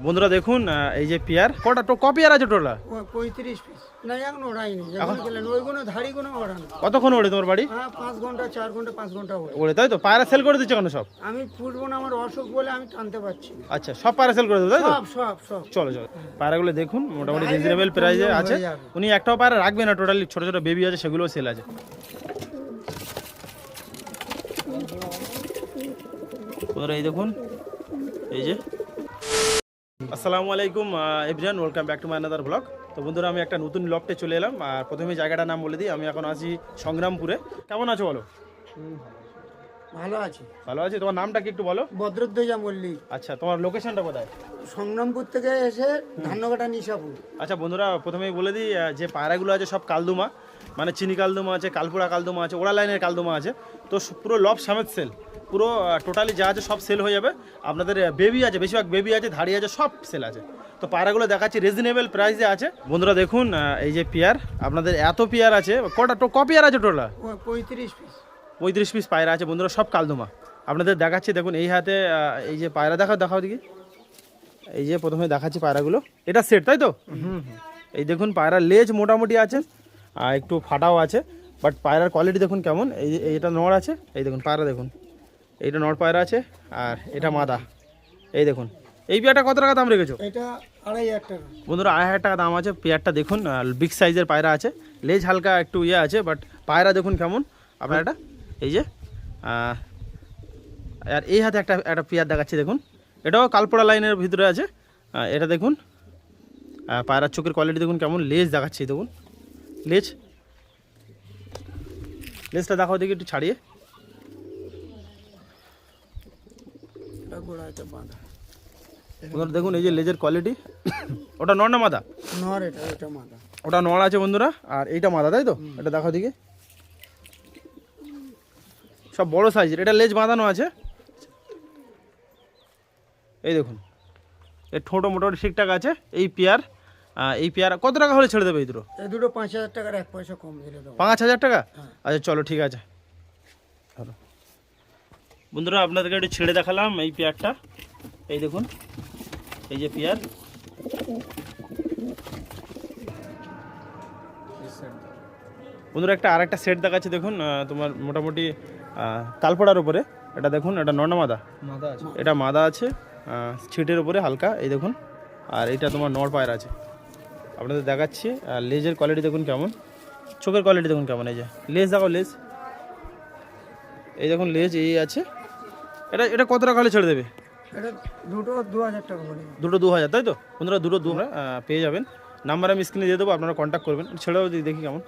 বন্ধুরা দেখুন এই যে পেয়ার কটা ক পেয়ার আছে টোটাল? 35 পিস না এখন ওড়াইনি যখন গেলেন ওইগুলো ধাড়িগুলো ওড়ানো। কতক্ষণ ওড়ে তোমার বাড়ি? হ্যাঁ 5 ঘন্টা 4 ঘন্টা 5 ঘন্টা ওড়ে। ওড়ে তাই তো? পায়রা সেল করে দিচ্ছে কেন সব? আমি ফুটবো না, আমার অসুখ বলে আমি টানতে পারছি না। আচ্ছা সব পায়রা সেল করে দেবো তাই তো? সব সব সব চলো চলো পায়রাগুলো দেখুন মোটামুটি রিজনেবল প্রাইসে আছে। উনি একটাও পায়রা রাখবে না, টোটালি ছোট ছোট বেবি আছে সেগুলোও সেল আছে। বন্ধুরা এই দেখুন এই যে আসসালামু আলাইকুম everyone, welcome back to my another blog. তো বন্ধুরা আমি একটা নতুন লফটে চলে এলাম। আর প্রথমে জায়গাটার নাম বলে দিই, আমি এখন আছি সংগ্রামপুরে। কেমন আছো বলো? ভালো আছি। ভালো আছি। তোমার নামটা কি একটু বলো? ভদ্রদ্বজা মল্লিক। আচ্ছা তোমার লোকেশনটা কোথায়? সংগ্রামপুর থেকে এসে ধান্যকাটা নিশাপুর। আচ্ছা বন্ধুরা প্রথমেই বলে দিই যে পায়রাগুলো আছে সব কালদুমা, মানে চিনি কালদুমা আছে, কালপুরা কালদুমা আছে, ওড়া লাইনের কালদুমা আছে। তো পুরো লফ সামেত সেল, পুরো টোটালি যা আছে সব সেল হয়ে যাবে। আপনাদের বেবি আছে, বেশিরভাগ বেবি আছে, ধাড়ি আছে, সব সেল আছে। তো পায়রাগুলো দেখাচ্ছি রিজনেবল প্রাইসে আছে। বন্ধুরা দেখুন এই যে পেয়ার, আপনাদের এত পেয়ার আছে। কটা ক পেয়ার আছে টোটাল? 35 পিস। 35 পিস পায়রা আছে বন্ধুরা, সব কালদুমা। আপনাদের দেখাচ্ছি দেখুন এই হাতে এই যে পায়রা দেখাও দেখি। এই যে প্রথমে দেখাচ্ছি পায়রাগুলো, এটা সেট তাই তো? এই দেখুন পায়রার লেজ মোটামুটি আছে, আর একটু ফাটাও আছে, বাট পায়রার কোয়ালিটি দেখুন কেমন। এই যে এটা নড় আছে, এই দেখুন পায়রা দেখুন, এইটা নড় পায়রা আছে, আর এটা মাদা। এই দেখুন এই পেয়ারটা কত টাকা দাম রেখেছো? এটা 2500 টাকা বন্ধুরা 2500 টাকা দাম আছে পেয়ারটা। দেখুন বিগ সাইজের পায়রা আছে, লেজ হালকা একটু ইয়ে আছে, বাট পায়রা দেখুন কেমন আপনার এটা। এই যে আর এই হাতে একটা পেয়ার দেখাচ্ছি দেখুন, এটাও কালপোড়া লাইনের ভিতরে আছে। এটা দেখুন পায়রার চোখের কোয়ালিটি দেখুন কেমন। লেজ দেখাচ্ছি দেখুন, লেজটা দেখাও দেখি একটু ছাড়িয়ে। এটা গোড়াতে বাঁধা। বন্ধুরা দেখুন এই যে লেজের কোয়ালিটি। ওটা নড় না মাদা? নর এটা মাথা। ওটা নড় আছে বন্ধুরা, আর এইটা মাদা তাই তো? এটা দেখাও দিকে, সব বড় সাইজের। এটা লেজ বাঁধানো আছে। এই দেখুন এর ঠোঁটো মোটামুটি ঠিকঠাক আছে। এই পেয়ার কত টাকা হলে ছেড়ে দেবে? এই দুটো? এই দুটো 5000 টাকার 1 পয়সা কম দিলে দেবো। 5000 টাকা? আচ্ছা চলো ঠিক আছে। বন্ধুরা আপনাদেরকে একটু ছেড়ে দেখালাম এই পেয়ারটা। এই দেখুন এই যে পেয়ার, বন্ধুরা একটা আরেকটা সেট দেখাচ্ছে দেখুন। তোমার মোটামুটি তালপড়ার উপরে এটা দেখুন, এটা নর্না মাদা আছে, এটা মাদা আছে ছিটের উপরে হালকা। এই দেখুন, আর এটা তোমার নড় পায়রা আছে। আপনাদের দেখাচ্ছি লেজের কোয়ালিটি দেখুন কেমন, চোখের কোয়ালিটি দেখুন কেমন। এই যে লেজ দেখো, লেজ এই দেখুন, লেজ এই আছে। এটা কত টাকা হলে ছেড়ে দেবে? এটা দুটো 2000 টাকা বলে। দুটো 2000 তাই তো? বন্ধুরা দুটো পেয়ে যাবেন। নাম্বার আমি স্ক্রিনে দিয়ে দেবো, আপনারা কন্ট্যাক্ট করবেন। ছেড়েও দেখি কেমন।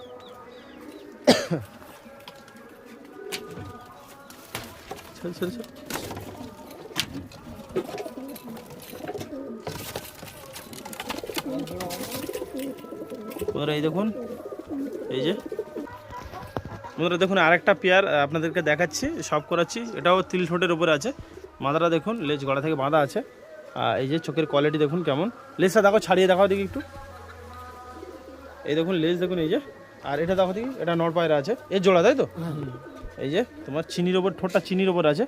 বন্ধুরা এই দেখুন এই যে, বন্ধুরা দেখুন আরেকটা পেয়ার আপনাদেরকে দেখাচ্ছি, সব করাচ্ছি। এটাও তিল ঠোঁটের উপরে আছে। মাদাটা দেখুন, লেজ গলা থেকে বাঁধা আছে। এই যে চোখের কোয়ালিটি দেখুন কেমন। লেজটা দেখো, ছাড়িয়ে দেখাও দেখি একটু। এই দেখুন লেজ দেখুন এই যে। আর এটা দেখো দেখি, এটা নড় পায়রা আছে, এর জোড়া তাই তো? এই যে তোমার চিনির ওপর, ঠোঁটটা চিনির ওপর আছে।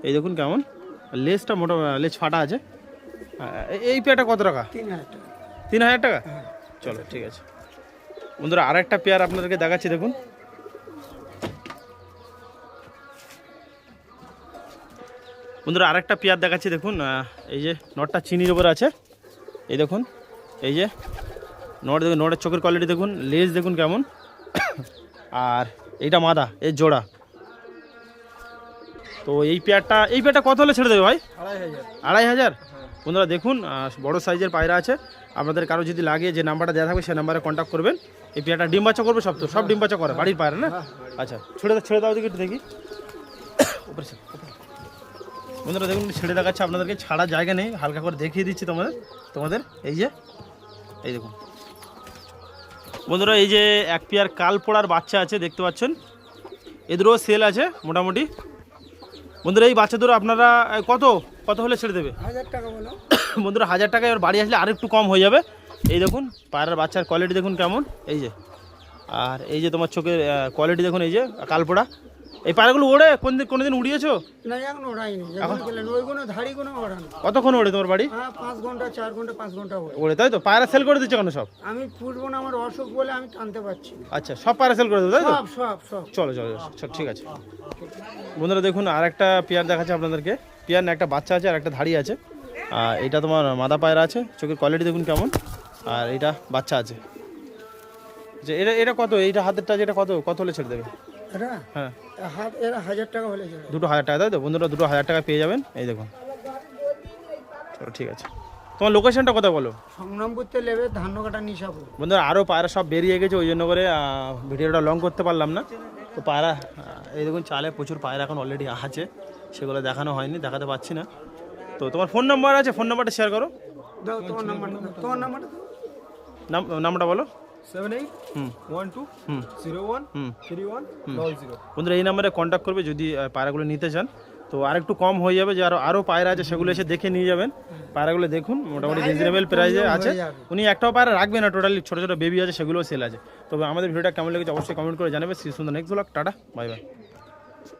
এই দেখুন কেমন, লেজটা মোটা, লেজ ফাটা আছে। এই পেয়ারটা কত টাকা? 3000 টাকা। 3000 টাকা? চলো ঠিক আছে। বন্ধুরা আরেকটা পেয়ার আপনাদেরকে দেখাচ্ছি দেখুন। বন্ধুরা আরেকটা পেয়ার দেখাচ্ছি দেখুন। এই যে নটটা চিনির ওপর আছে। এই দেখুন এই যে নট দেখুন, নটের চোখের কোয়ালিটি দেখুন, লেজ দেখুন কেমন। আর এইটা মাদা, এর জোড়া। তো এই পেয়ারটা কত হলে ছেড়ে দেবে ভাই? 2500। বন্ধুরা দেখুন বড় সাইজের পায়রা আছে। আপনাদের কারো যদি লাগে, যে নাম্বারটা দেওয়া থাকবে সেই নাম্বারে কন্ট্যাক্ট করবেন। এই পেয়ারটা ডিম বাচ্চা করবে সব? তো সব ডিম বাচ্চা করে, বাড়ির পায়রা না? আচ্ছা ছেড়ে দাও দেখি একটু দেখি। বন্ধুরা দেখুন ছেড়ে দেখাচ্ছে আপনাদেরকে, ছাড়া জায়গা নেই, হালকা করে দেখিয়ে দিচ্ছি তোমাদের। এই যে এই দেখুন বন্ধুরা, এই যে এক পেয়ার কাল পোড়ার বাচ্চা আছে দেখতে পাচ্ছেন। এদেরও সেল আছে মোটামুটি। বন্ধুরা এই বাচ্চা দুটো আপনারা কত হলে ছেড়ে দেবে? 1000 টাকা বলো। বন্ধুরা 1000 টাকায় এবার বাড়ি আসলে আর একটু কম হয়ে যাবে। এই দেখুন পায়রার বাচ্চার কোয়ালিটি দেখুন কেমন। এই যে, আর এই যে তোমার চোখের কোয়ালিটি দেখুন, এই যে কালপোড়া। এই পায়রাগুলো ওড়ে কোনদিন উড়িয়েছো? না এখন ওড়াইনি, যেগুলো গেলেন ওইগুলো ধাড়িগুলো ওড়ানো। কতক্ষণ ওড়ে তোমার বাড়ি? হ্যাঁ 5 ঘন্টা 4 ঘন্টা 5 ঘন্টা ওড়ে। ওড়ে তাই তো? পায়রা সেল করে দিচ্ছ কেন সব? আমি ফুটবো না, আমার অসুখ বলে আমি টানতে পারছি না। আচ্ছা, সব পায়রা সেল করে দেবো তাই তো? সব সব সব চলো চলো চলো, ঠিক আছে বন্ধুরা। দেখুন আর একটা পেয়ার দেখাচ্ছে আপনাদেরকে। পেয়ার না, একটা বাচ্চা আছে আর একটা ধাড়ি আছে। আর এটা তোমার মাদা পায়রা আছে, চোখের কোয়ালিটি দেখুন কেমন। আর এটা বাচ্চা আছে। যে এটা কত? এইটা হাতেরটা যেটা কত হলে ছেড়ে দেবে? এটা হ্যাঁ, হাত এরা 1000 টাকা হলে যাবে। দুটো 1000 টাকা তাই তো বন্ধুরা? দুটো 1000 টাকা পেয়ে যাবেন। এই দেখুন, চলো ঠিক আছে। তোমার লোকেশনটা কোথায় বলো? সংগ্রামপুরতে লেবে ধান্যকাটা নিশাপুর। বন্ধুরা আরও পায়রা সব বেরিয়ে গেছে, ওই জন্য করে ভিডিওটা লং করতে পারলাম না। তো পায়রা এই দেখুন চালে প্রচুর পায়রা এখন অলরেডি আছে, সেগুলো দেখানো হয়নি, দেখাতে পাচ্ছি না। তো তোমার ফোন নাম্বার আছে, ফোন নাম্বারটা শেয়ার করো। দাও তোমার নাম্বারটা দাও, তোমার নাম্বারটা দাও। নাম্বারটা বলো। 7812013100। বন্ধুরা এই নাম্বারে কন্ট্যাক্ট করবে যদি পায়রাগুলো নিতে চান। তো আরেকটু কম হয়ে যাবে, যে আরও পায়রা আছে সেগুলো এসে দেখে নিয়ে যাবেন। পায়রাগুলো দেখুন মোটামুটি রিজনেবল প্রাইসে আছে। উনি একটাও পায়রা রাখবে না, টোটালি ছোটো ছোটো বেবি আছে, সেগুলোও সেল আছে। তবে আমাদের ভিডিওটা কেমন লেগেছে অবশ্যই কমেন্ট করে জানাবে। সুন্দর next blog, tata, bye bye.